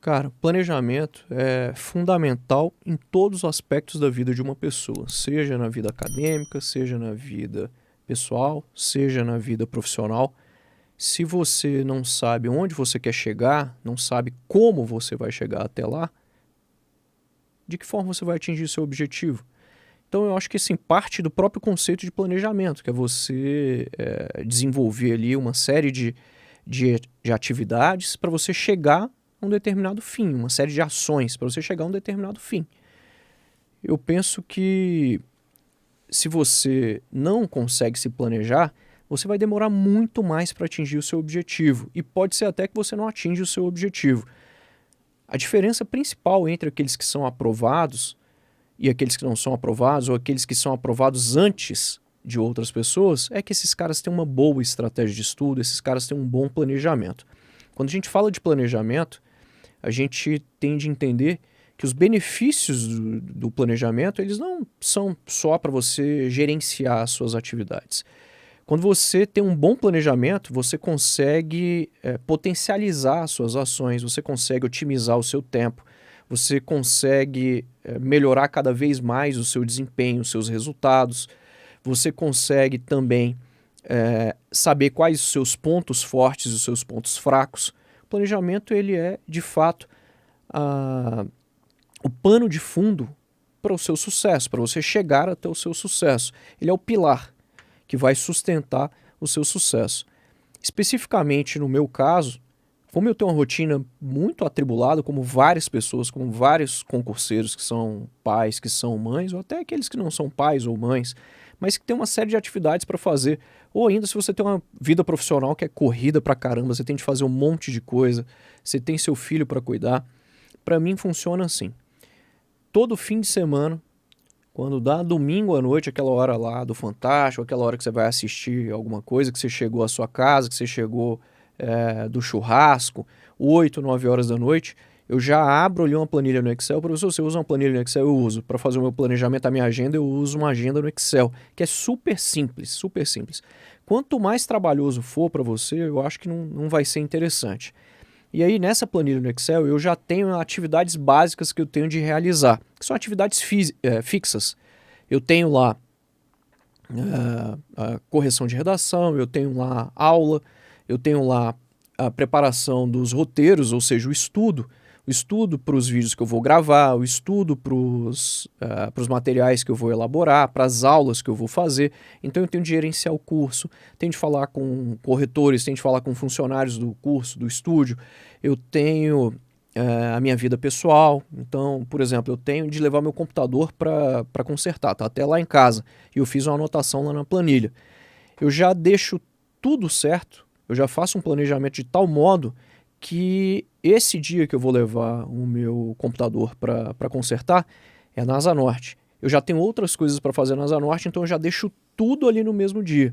Cara, planejamento é fundamental em todos os aspectos da vida de uma pessoa, seja na vida acadêmica, seja na vida pessoal, seja na vida profissional. Se você não sabe onde você quer chegar, não sabe como você vai chegar até lá, de que forma você vai atingir seu objetivo? Então eu acho que assim, parte do próprio conceito de planejamento, que é você desenvolver ali uma série de atividades para você chegar a um determinado fim, uma série de ações para você chegar a um determinado fim. Eu penso que se você não consegue se planejar, você vai demorar muito mais para atingir o seu objetivo e pode ser até que você não atinja o seu objetivo. A diferença principal entre aqueles que são aprovados e aqueles que não são aprovados, ou aqueles que são aprovados antes de outras pessoas, é que esses caras têm uma boa estratégia de estudo, esses caras têm um bom planejamento. Quando a gente fala de planejamento, a gente tem de entender que os benefícios do planejamento, eles não são só para você gerenciar as suas atividades. Quando você tem um bom planejamento, você consegue potencializar as suas ações, você consegue otimizar o seu tempo, você consegue melhorar cada vez mais o seu desempenho, os seus resultados, você consegue também saber quais os seus pontos fortes e os seus pontos fracos. O planejamento ele é, de fato, o pano de fundo para o seu sucesso, para você chegar até o seu sucesso. Ele é o pilar que vai sustentar o seu sucesso. Especificamente no meu caso, como eu tenho uma rotina muito atribulada, como várias pessoas, como vários concurseiros que são pais, que são mães, ou até aqueles que não são pais ou mães, mas que tem uma série de atividades para fazer, ou ainda se você tem uma vida profissional que é corrida pra caramba, você tem de fazer um monte de coisa, você tem seu filho para cuidar, para mim funciona assim. Todo fim de semana, quando dá domingo à noite, aquela hora lá do Fantástico, aquela hora que você vai assistir alguma coisa, que você chegou à sua casa, que você chegou do churrasco, 8, 9 horas da noite, eu já abro ali uma planilha no Excel. Professor, você usa uma planilha no Excel? Eu uso. Para fazer o meu planejamento, a minha agenda, eu uso uma agenda no Excel, que é super simples, super simples. Quanto mais trabalhoso for para você, eu acho que não vai ser interessante. E aí, nessa planilha no Excel, eu já tenho atividades básicas que eu tenho de realizar, que são atividades fixas. Eu tenho lá a correção de redação, eu tenho lá aula, eu tenho lá a preparação dos roteiros, ou seja, o estudo para os vídeos que eu vou gravar, o estudo para os materiais que eu vou elaborar, para as aulas que eu vou fazer. Então eu tenho de gerenciar o curso, tenho de falar com corretores, tenho de falar com funcionários do curso, do estúdio, eu tenho a minha vida pessoal. Então, por exemplo, eu tenho de levar meu computador para consertar, tá até lá em casa, e eu fiz uma anotação lá na planilha. Eu já deixo tudo certo, eu já faço um planejamento de tal modo que esse dia que eu vou levar o meu computador para consertar é na Asa Norte. Eu já tenho outras coisas para fazer na Asa Norte, então eu já deixo tudo ali no mesmo dia.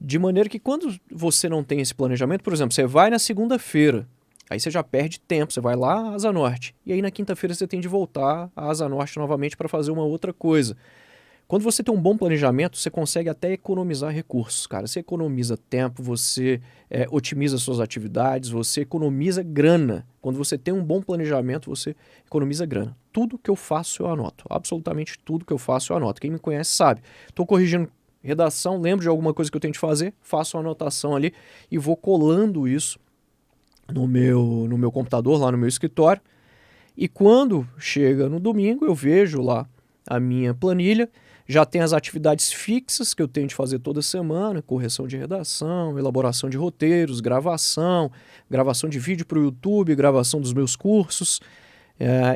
De maneira que quando você não tem esse planejamento, por exemplo, você vai na segunda-feira, aí você já perde tempo, você vai lá à Asa Norte, e aí na quinta-feira você tem de voltar à Asa Norte novamente para fazer uma outra coisa. Quando você tem um bom planejamento, você consegue até economizar recursos, cara. Você economiza tempo, você otimiza suas atividades, você economiza grana. Quando você tem um bom planejamento, você economiza grana. Tudo que eu faço, eu anoto. Absolutamente tudo que eu faço, eu anoto. Quem me conhece sabe. Estou corrigindo redação, lembro de alguma coisa que eu tenho de fazer, faço uma anotação ali e vou colando isso no meu computador, lá no meu escritório. E quando chega no domingo, eu vejo lá a minha planilha, já tem as atividades fixas que eu tenho de fazer toda semana, correção de redação, elaboração de roteiros, gravação de vídeo para o YouTube, gravação dos meus cursos,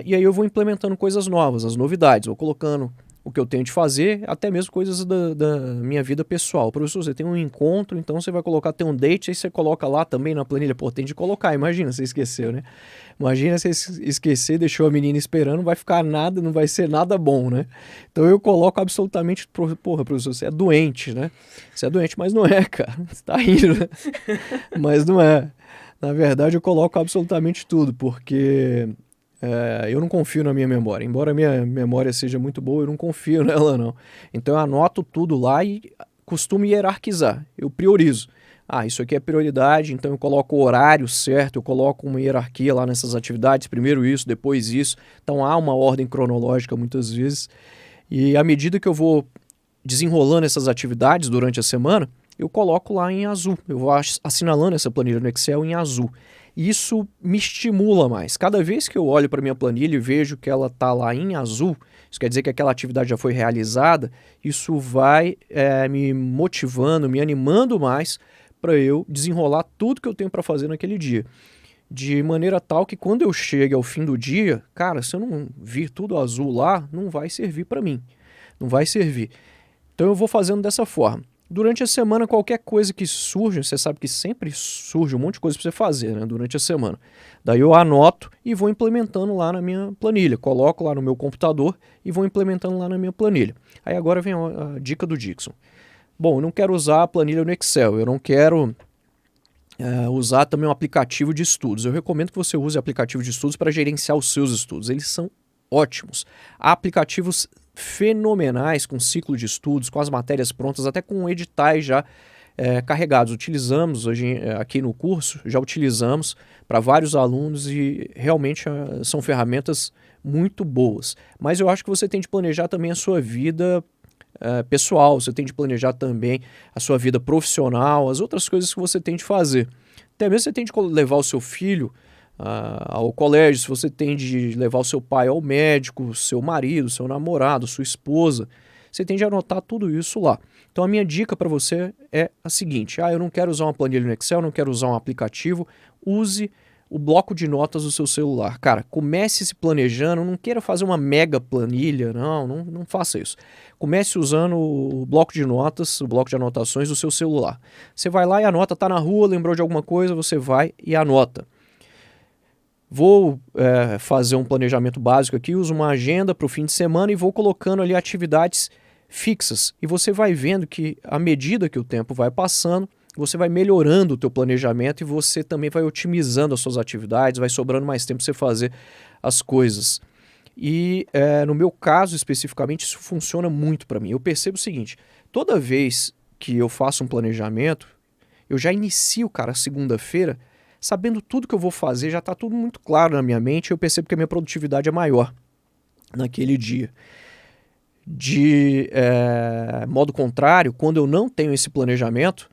e aí eu vou implementando coisas novas, as novidades, vou colocando o que eu tenho de fazer, até mesmo coisas da minha vida pessoal. Professor, você tem um encontro, então você vai colocar, tem um date, aí você coloca lá também na planilha. Pô, tem de colocar, imagina, você esqueceu, né? Imagina você esquecer, deixou a menina esperando, não vai ficar nada, não vai ser nada bom, né? Então eu coloco absolutamente, porra, professor, você é doente, né? Você é doente, mas não é, cara. Você tá rindo, né? Mas não é. Na verdade, eu coloco absolutamente tudo, porque eu não confio na minha memória. Embora a minha memória seja muito boa, eu não confio nela, não. Então eu anoto tudo lá e costumo hierarquizar. Eu priorizo. Isso aqui é prioridade, então eu coloco o horário certo, eu coloco uma hierarquia lá nessas atividades, primeiro isso, depois isso. Então há uma ordem cronológica muitas vezes. E à medida que eu vou desenrolando essas atividades durante a semana, eu coloco lá em azul. Eu vou assinalando essa planilha no Excel em azul. Isso me estimula mais. Cada vez que eu olho para minha planilha e vejo que ela está lá em azul, isso quer dizer que aquela atividade já foi realizada, isso vai me motivando, me animando mais para eu desenrolar tudo que eu tenho para fazer naquele dia. De maneira tal que quando eu chegue ao fim do dia, cara, se eu não vir tudo azul lá, não vai servir para mim. Não vai servir. Então eu vou fazendo dessa forma. Durante a semana, qualquer coisa que surja, você sabe que sempre surge um monte de coisa para você fazer, né, durante a semana. Daí eu anoto e vou implementando lá na minha planilha. Coloco lá no meu computador e vou implementando lá na minha planilha. Aí agora vem a dica do Dixon. Bom, eu não quero usar a planilha no Excel, eu não quero usar também um aplicativo de estudos. Eu recomendo que você use aplicativo de estudos para gerenciar os seus estudos. Eles são ótimos. Há aplicativos fenomenais com ciclo de estudos, com as matérias prontas, até com editais já carregados. Utilizamos hoje aqui no curso, já utilizamos para vários alunos e realmente são ferramentas muito boas. Mas eu acho que você tem de planejar também a sua vida pessoal, você tem de planejar também a sua vida profissional, as outras coisas que você tem de fazer. Até mesmo você tem de levar o seu filho ao colégio, se você tem de levar o seu pai ao médico, seu marido, seu namorado, sua esposa, você tem de anotar tudo isso lá. Então a minha dica para você é a seguinte: eu não quero usar uma planilha no Excel, não quero usar um aplicativo, use o bloco de notas do seu celular. Cara, comece se planejando, não queira fazer uma mega planilha, não faça isso. Comece usando o bloco de notas, o bloco de anotações do seu celular. Você vai lá e anota, tá na rua, lembrou de alguma coisa, você vai e anota. Vou fazer um planejamento básico aqui, uso uma agenda para o fim de semana e vou colocando ali atividades fixas. E você vai vendo que à medida que o tempo vai passando, você vai melhorando o teu planejamento e você também vai otimizando as suas atividades, vai sobrando mais tempo para você fazer as coisas. E no meu caso especificamente isso funciona muito para mim. Eu percebo o seguinte: toda vez que eu faço um planejamento, eu já inicio, cara, a segunda-feira, sabendo tudo que eu vou fazer, já está tudo muito claro na minha mente, eu percebo que a minha produtividade é maior naquele dia. De modo contrário, quando eu não tenho esse planejamento,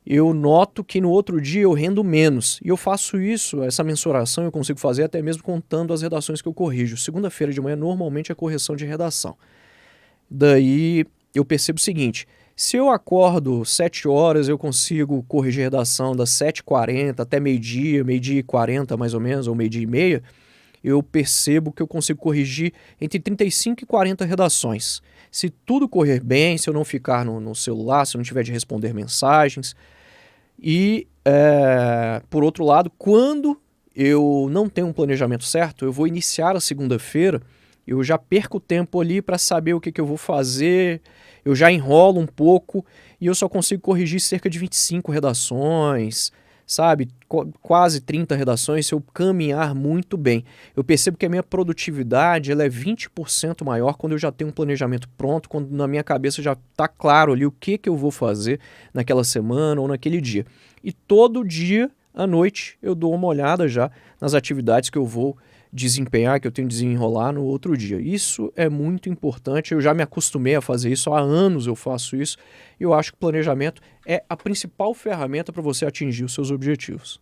eu noto que no outro dia eu rendo menos. E eu faço isso, essa mensuração eu consigo fazer até mesmo contando as redações que eu corrijo. Segunda-feira de manhã normalmente é correção de redação. Daí eu percebo o seguinte: se eu acordo 7 horas, eu consigo corrigir redação das 7h40 até meio-dia, meio-dia e 40 mais ou menos, ou meio-dia e meia, eu percebo que eu consigo corrigir entre 35 e 40 redações. Se tudo correr bem, se eu não ficar no celular, se eu não tiver de responder mensagens. E, por outro lado, quando eu não tenho um planejamento certo, eu vou iniciar a segunda-feira, eu já perco tempo ali para saber o que eu vou fazer, eu já enrolo um pouco e eu só consigo corrigir cerca de 25 redações, sabe? Quase 30 redações se eu caminhar muito bem. Eu percebo que a minha produtividade ela é 20% maior quando eu já tenho um planejamento pronto, quando na minha cabeça já está claro ali o que eu vou fazer naquela semana ou naquele dia. E todo dia à noite eu dou uma olhada já nas atividades que eu vou desempenhar, que eu tenho de desenrolar no outro dia. Isso é muito importante, eu já me acostumei a fazer isso, há anos eu faço isso, e eu acho que o planejamento é a principal ferramenta para você atingir os seus objetivos.